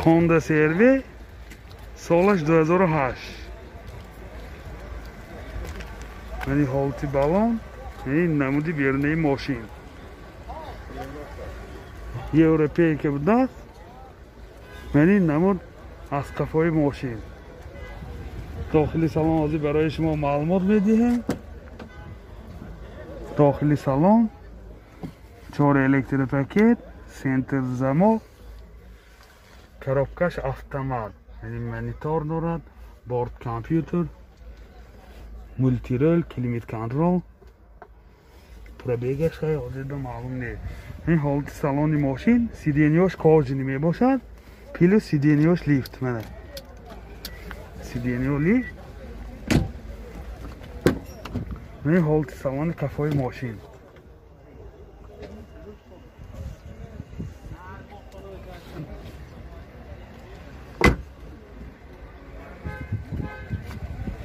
Honda CR-V سالش 2008 یعنی حالتی بالون یعنی نمودی بیرونی ماشین یه اروپایی که بود یعنی نمود از کفای ماشین داخلی سالن آزی برای شما معلومات میدیم داخلی سالن 4 الکتریک پاکت سنتر زمو коробкаш автомат یعنی монитор دارد борд کامپیوتر مولتیرول کلیمت کنترل پرابیگش خیلی آزیده معلوم نیست این حالت سالن ماشین سیدینیوش کاجنی می باشد پیلو سیدینیوش لیفت منه سیدینیو لیفت این حالت سالن کفای ماشین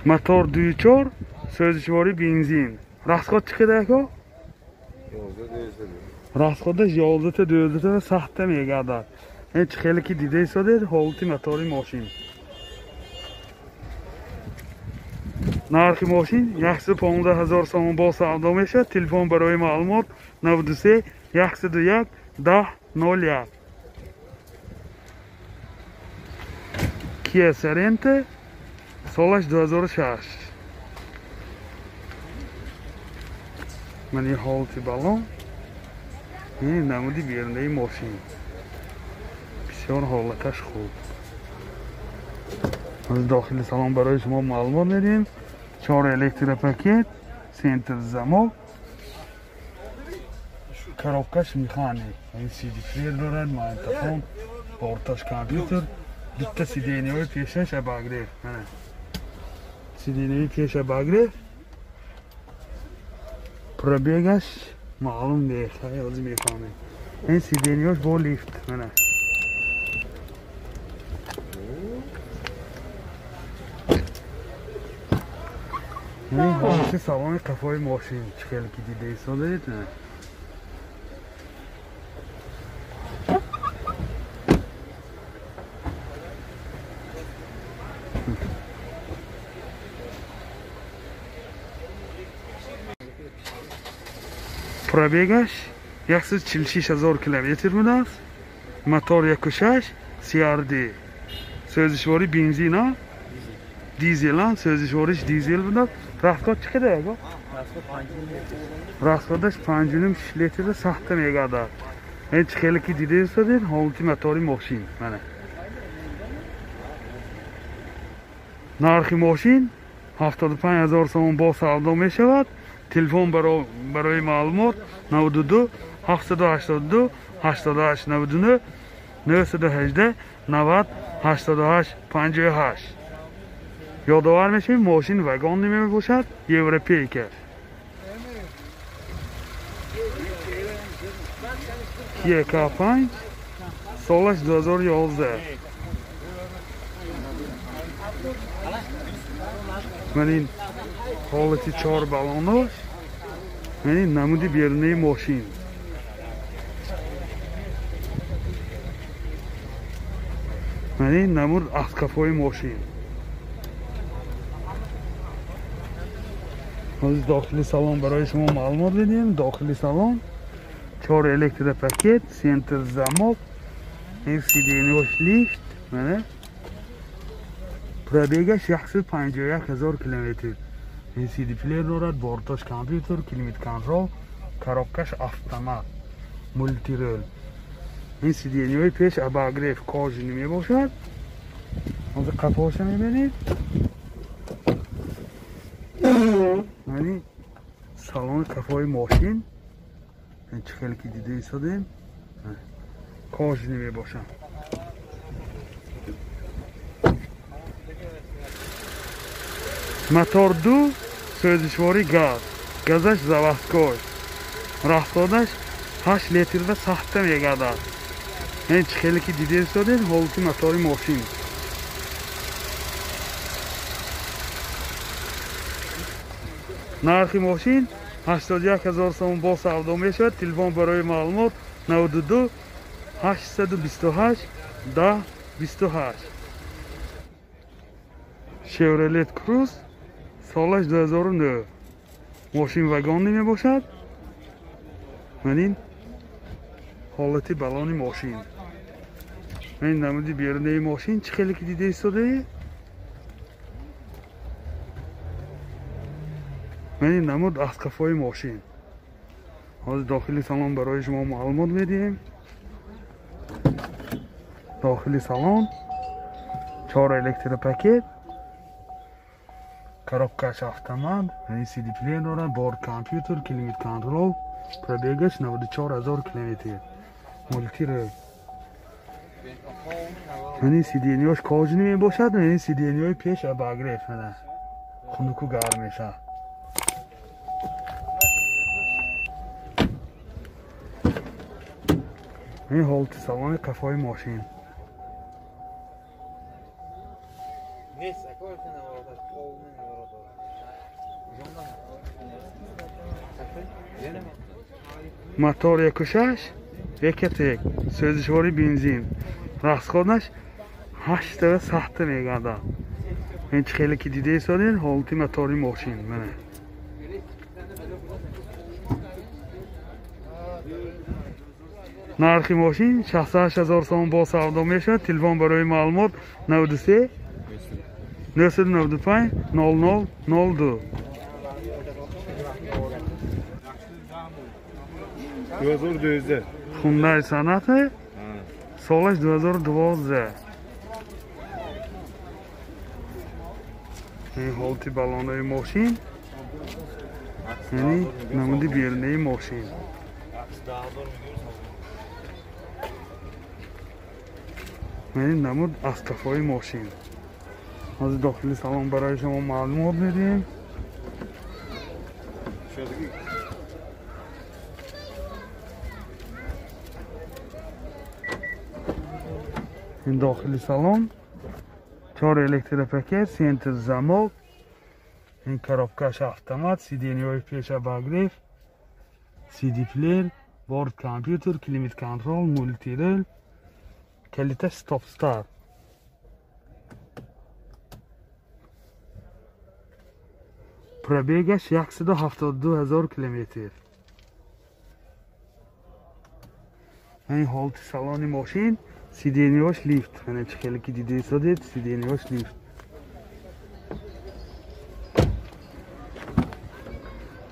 motor 2.4 سوزشواری بنزین расход چقدر که؟ расходش 11 تا 12 تا سخته میگردد این خیلی که دیده ایستاده حالت موتوری ماشین نرخ ماشین 115,000 سوم با سودا میشه تلفن برای معلومات 93 101 10 01 Kia Sorento سالش 2006 من یه حالتی بالون این نمودی بیرونده ماشین بسیار حالتش خوب از داخل سالن برای شما معلومات میدیم 4 الکتریک پاکت سنتر زمو коробкаш میخانه این سی دی پلیر دارد مایتفون بورتاش کامپیوتر bitta sideniyoy پیشش اباگریف sideniyoy پیش اباگریف پرابیگش معلوم نیست خیلی از میفهمه این sideniyoy با لیفت منه این حالت سالن کفای ماشین چخیلی که دیده ایستاده اید نه پرابیگش 146,000 کیلومتر بوده است موتور 1.6 CRD سوزشواری بنزین ها دیزل ها سوزشواریش دیزل بوده расход چقدر است؟ расходش 5.5 لیتر سخته میگردد این خیلی که دیده ایستادید حالت موتوری ماشین منه نرخ ماشین 75,000 سوم با سودا می شود تلفن برای معلومات 92 782 88 99 918 90 88 58 یادآور میشیم ماشین وگان نمی باشد اروپایی که Kia K5 سالش 2011 من این حالتی 4 بالوناش من این نمودی بیرونی ماشین من این نمود از کفای ماشین از داخلی سالن برای شما معلومات بدیم داخلی سالن 4 الکتریک پاکت سنتر زمک این سیدینیوش لیفت منه پرابیگش 151,000 کیلومتر این سی دی پلیر دارد بورتاش کامپیوتر کلیمت کنترل коробкаш автомат مولتیرول این سیدینیوی پیش اباگریف کاژنی می باشد از قفاش میبینید یعنی سالن کفای ماشین این چخیلی که دیده ایستادیم کاژنی می باشد موتور 2 سوزشواری گاز گازش заводской расходش 8 لیتر و سخته میگردد این خیلی که دیده ایستادید حالت موتور ماشین نرخ ماشین 81,000 сомон бо савдо мешавад. Телефон барои маълумот 92 828 1028. Chevrolet Cruze солаш 2009. Мошин вагонӣ мебошад. Манин ҳолати балони мошин. Мен намуди берунаи мошин чӣ хеле ки дида истодаи? Манин намуд асқафои мошин. ҳозир дохили салон барои шумо маълумот медиҳем. дохили салон 4 электропакет, коробкаш автомат, CD плеер дорад, борд компютер, климат контрол, пробегаш 94,000 км. Мультирел. Мани сиденьёш кожини мебошад, мани сиденьёи пеш обогрев мена. Хунуку гарм мешад. این حالت سالن قفای ماشین نیست اکارتون نوارد قوم نوارد мотор 1.6 1.1 سوزشواری بنزین راسخونش 8 تا سخت میگرده. این خیلی که دیده سادین حالت موتوری ماشین منه. нархи мошин 68000 сомон бо савдо мешавад. телефон барои маълумот 93 995 0002. 2012. хундай санате солаш 2012. ин ҳолати балонои мошин, яъни намуди берунаи мошин. این نمود اسقف‌های ماشین. از داخل سالن برای شما معلومات میدیم. این داخل سالن 4 الکتروپاکت، سنتر زمک، این коробкаш автомат، сиденьёи пеш обогрев, CD плеер, борд компьютер, климат контрол, мультирел, کلیتش ستاپ ستار. پربیگش 172,000 کیلومتر. این حالت سالن ماشین سیدینیاش لیفت. یعنی چه خیلی که دیده ایستادید سیدینیاش لیفت.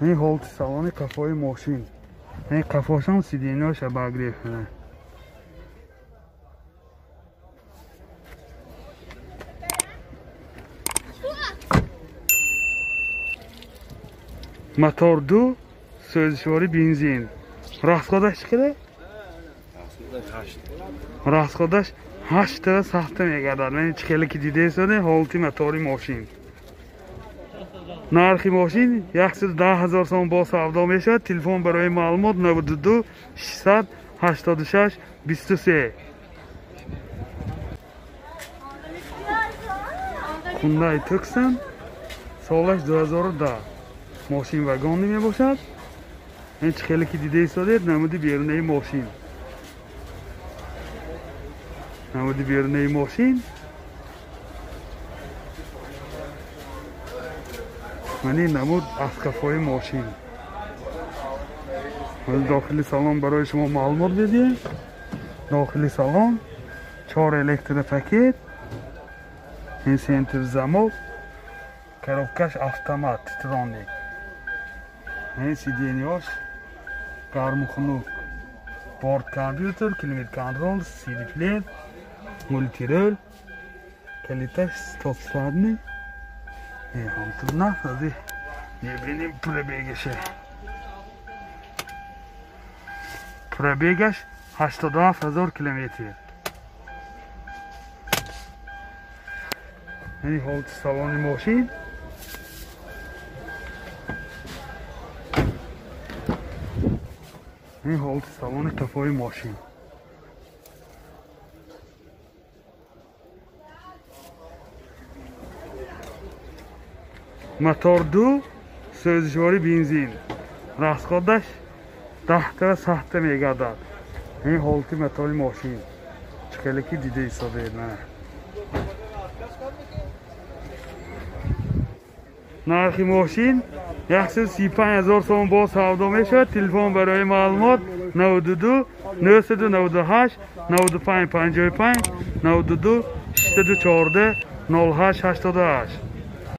این حالت سالن قفای ماشین. این قفاش هم سیدینیاش обогрев. мотор 2 سوزشواری بنزین. расходаш چقدر؟ расходаш 8 تا سخت میگردد. یعنی چه خیلی که دیده ایستاده حالتی موتوری ماشین. нархи ماشین 110,000 сомон бо савдо мешавад. телефон барои маълумот 92 686 23. Hyundai Tucson солаш 2010. ماشین وگانی می باشد. این چه خیلی که دیده ایستادید نمودی بیرونه ماشین. نمودی بیرونه ماشین. منی نمود اسقف‌های ماشین. داخلی سالن برای شما معلومات بدیم. داخلی سالن 4 الکتروپاکت، این سنتر زمک، коробкаш автомат троник. این сиденьёш гарму хунук, борд компьютер, климат контрол, CD плеер, мультирел, калиташ стопсадни. این هم تو نفذی میبینیم پربیگشه. پربیگش 87,000 کیلومتر. این حالت سالن ماشین. این حالت سالن قفای ماشین. мотор 2 سوزشواری بنزین. расходаш 10 та сахта мегардад. Ин ҳолати металли мошин. Хеле ки дида ҳисоб берна. нархи мошин 135000 сом бо савдо мешавад. Телефон барои маълумот 92 998 95 55 92 614 08 88.